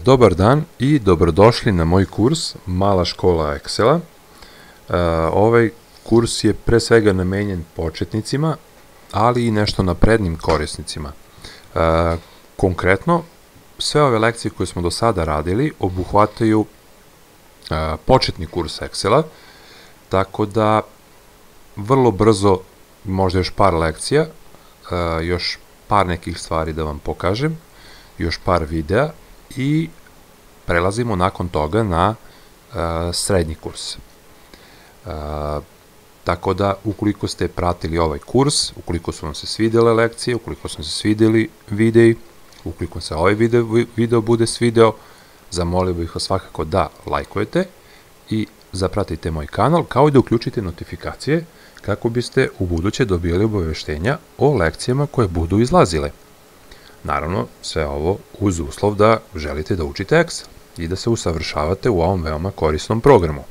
Dobar dan i dobrodošli na moj kurs Mala škola Excela. Ovaj kurs je pre svega namenjen početnicima, ali i nešto naprednim korisnicima. Konkretno, sve ove lekcije koje smo do sada radili obuhvataju početni kurs Excela, tako da vrlo brzo, možda još par lekcija, još par nekih stvari da vam pokažem, još par videa i prelazimo nakon toga na srednji kurs. Tako da, ukoliko ste pratili ovaj kurs, ukoliko su vam se svidele lekcije, ukoliko su vam se svideli videi, ukoliko se ovaj video bude svideo, zamolio bih vas svakako da lajkujete i zapratite moj kanal, kao i da uključite notifikacije kako biste u buduće dobili obaveštenja o lekcijama koje budu izlazile. Naravno, sve ovo uz uslov da želite da učite Excel i da se usavršavate u ovom veoma korisnom programu.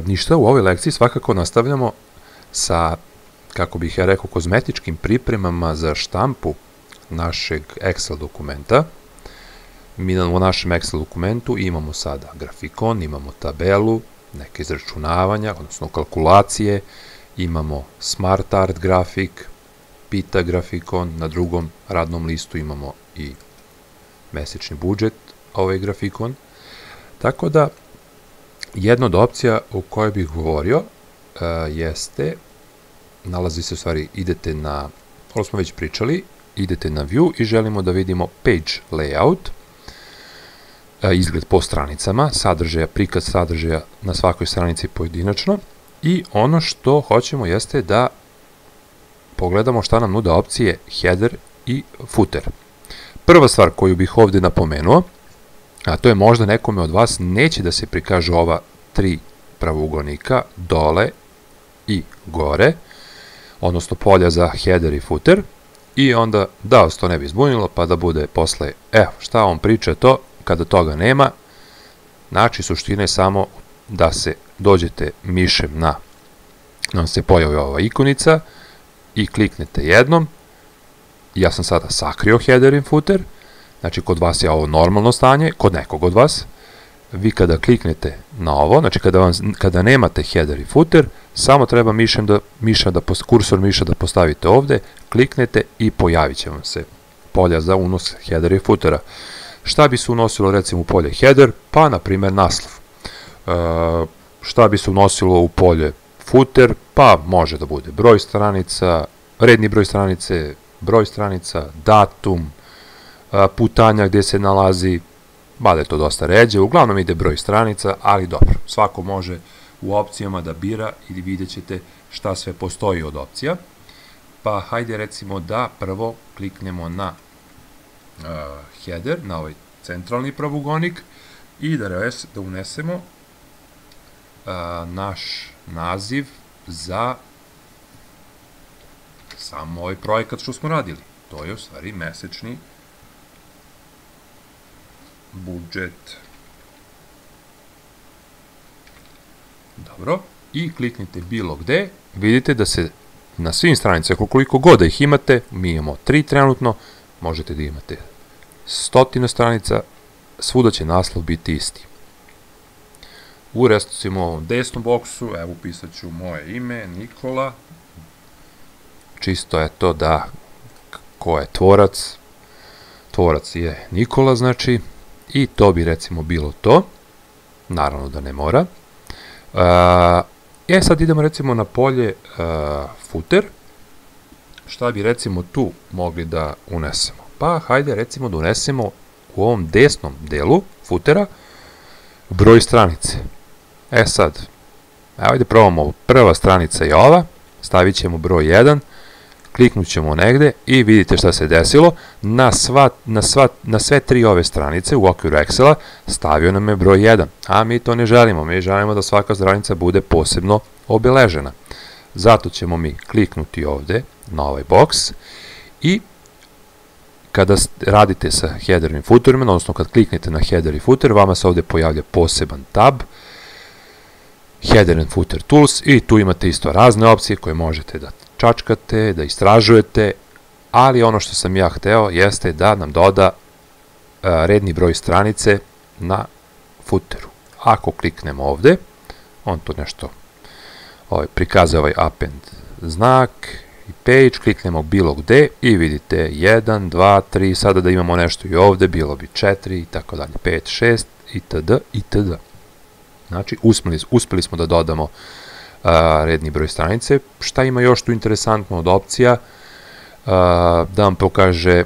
Ništa, u ovoj lekciji svakako nastavljamo sa, kako bih ja rekao, kozmetičkim pripremama za štampu našeg Excel dokumenta. Mi u našem Excel dokumentu imamo sada grafikon, imamo tabelu, neke izračunavanja, odnosno kalkulacije, imamo Smart Art grafik, Pita grafikon, na drugom radnom listu imamo i mesečni budžet, ovaj grafikon. Tako da, jedna od opcija o kojoj bih govorio jeste, nalazi se u stvari, idete na, ovo smo već pričali, idete na View i želimo da vidimo Page Layout, izgled po stranicama, sadržaja, prikaz sadržaja na svakoj stranici pojedinačno, i ono što hoćemo jeste da pogledamo šta nam nude opcije header i footer. Prva stvar koju bih ovde napomenuo, a to je možda nekome od vas neće da se prikažu ova tri pravougonika dole i gore, odnosno polja za header i footer, i onda da vas to ne bi zbunilo pa da bude posle, evo šta on priča to, kada toga nema. Znači, suština je samo da se dođete mišem na, nam se pojavi ova ikonica i kliknete jednom. Ja sam sada sakrio header i footer, znači kod vas je ovo normalno stanje, kod nekog od vas. Vi kada kliknete na ovo, znači kada nemate header i footer, samo treba kursor miša da postavite ovde, kliknete i pojavit će vam se polja za unos header i footera. Šta bi se unosilo recimo u polje header? Pa, na primjer, naslov. Šta bi se unosilo u polje footer? Pa, može da bude broj stranica, redni broj stranice, broj stranica, datum, putanja gde se nalazi, mada je to dosta ređe, uglavnom ide broj stranica, ali dobro, svako može u opcijama da bira i vidjet ćete šta sve postoji od opcija. Pa, hajde recimo da prvo kliknemo na header, na ovaj centralni pravougonik, i da unesemo naš naziv za samo ovaj projekat što smo radili. To je u stvari mesečni budžet. Dobro, i kliknite bilo gde, vidite da se na svim stranicama, koliko god da ih imate, mi imamo 3 trenutno, možete da imate 100 stranica, svuda će naslov biti isti. U recimo ovom desnom boksu, evo upisat ću moje ime, Nikola, čisto je to da ko je tvorac, tvorac je Nikola, znači, i to bi recimo bilo to, naravno da ne mora. Sad idemo recimo na polje footer, šta bi recimo tu mogli da unesemo? Pa hajde recimo da unesemo u ovom desnom delu footera broj stranice. Sad, ajde probamo, prva stranica je ova, stavit ćemo broj 1, kliknut ćemo negde i vidite šta se desilo, na sve tri ove stranice u okviru Excela stavio nam je broj 1, a mi to ne želimo, mi želimo da svaka stranica bude posebno obeležena. Zato ćemo mi kliknuti ovde na ovaj boks i kada radite sa headerom i footerima, odnosno kad kliknete na header i footer, vama se ovde pojavlja poseban tab, Header and Footer Tools, i tu imate isto razne opcije koje možete da čačkate, da istražujete, ali ono što sam ja hteo jeste da nam doda redni broj stranice na footeru. Ako kliknemo ovde, on to nešto prikazuje ovaj append znak i page, kliknemo bilo gde i vidite 1, 2, 3, sada da imamo nešto i ovde, bilo bi 4 i tako dalje, 5, 6 itd. itd. Znači, uspeli smo da dodamo redni broj stranice. Šta ima još tu interesantno od opcija? Da vam pokaže,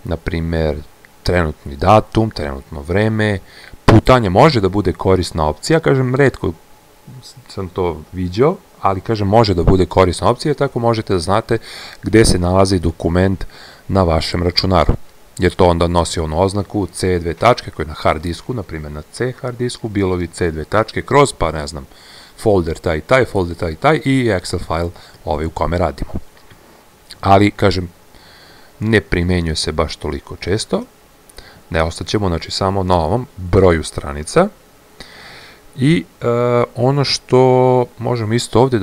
na primer, trenutni datum, trenutno vreme, putanje može da bude korisna opcija, kažem, retko sam to viđao, ali kažem, može da bude korisna opcija, tako možete da znate gde se nalazi dokument na vašem računaru, jer to onda nosi onu oznaku C2 tačke koja je na hard disku, na primjer na C hard disku, bilo bi C2 tačke kroz, pa ne znam, folder taj i taj, folder taj i taj i Excel file u kome radimo. Ali, kažem, ne primenjuje se baš toliko često, ne ostaćemo, znači, samo na ovom broju stranica. I ono što možemo isto ovde,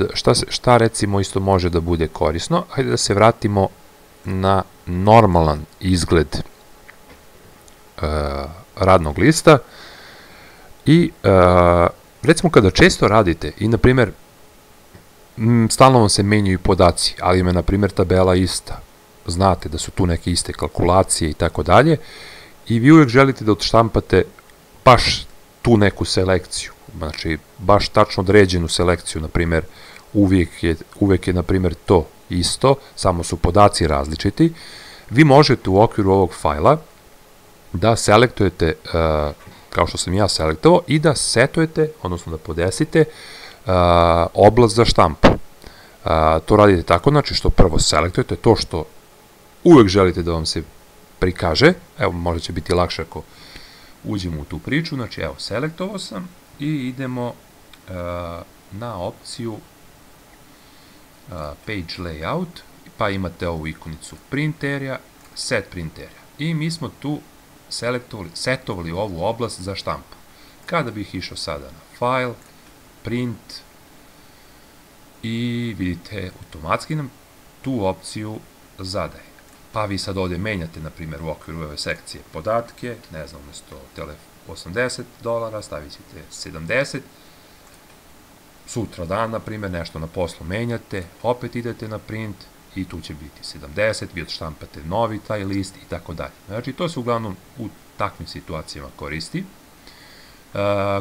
šta recimo isto može da bude korisno, hajde da se vratimo na normalan izgled radnog lista i recimo kada često radite i na primjer stalno vam se menjaju podaci, ali ima na primjer tabela ista, znate da su tu neke iste kalkulacije i tako dalje i vi uvijek želite da odštampate baš tu neku selekciju, znači baš tačno određenu selekciju, na primjer uvijek je na primjer to isto, samo su podaci različiti, vi možete u okviru ovog fajla da selektujete, kao što sam ja selektovao, i da setujete, odnosno da podesite oblast za štampu. To radite tako, znači što prvo selektujete to što uvek želite da vam se prikaže, evo možda će biti lakše ako uđemo u tu priču, znači evo selektovao sam i idemo na opciju page layout, pa imate ovu ikonicu print area, set print area i mi smo tu setovali ovu oblast za štampu. Kada bih išao sada na file, print i vidite automatski nam tu opciju zadaje. Pa vi sad ovdje menjate, na primjer, u okviru ove sekcije podatke, ne znam, umjesto $80 stavit ćete 70, sutra dan, na primjer, nešto na poslu menjate, opet idete na print i tu će biti 70, vi odštampate novi taj list i tako dalje. Znači, to se uglavnom u takvim situacijama koristi.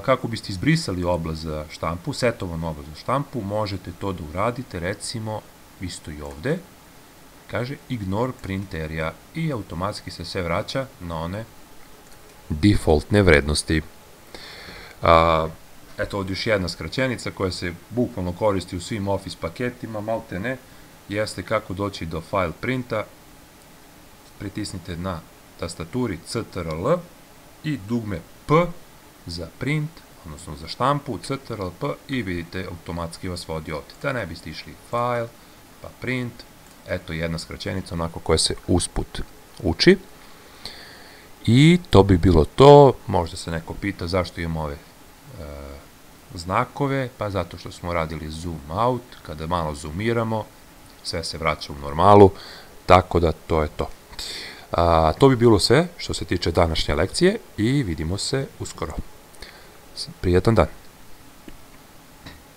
Kako biste izbrisali oblast za štampu, setovanu oblast za štampu, možete to da uradite, recimo, isto i ovde, kaže ignore print area i automatski se sve vraća na one defaultne vrednosti. Eto ovdje još jedna skraćenica koja se bukvalno koristi u svim Office paketima, malte ne, jeste kako doći do file printa, pritisnite na tastaturi CTRL i dugme P za print, odnosno za štampu, CTRL P i vidite automatski vas vodi ovdje. Da ne biste išli file, pa print, eto jedna skraćenica onako koja se usput uči. I to bi bilo to, možda se neko pita zašto imamo ove znakove, pa zato što smo radili zoom out, kada malo zoomiramo, sve se vraća u normalu, tako da to je to. To bi bilo sve što se tiče današnje lekcije i vidimo se uskoro. Prijatan dan!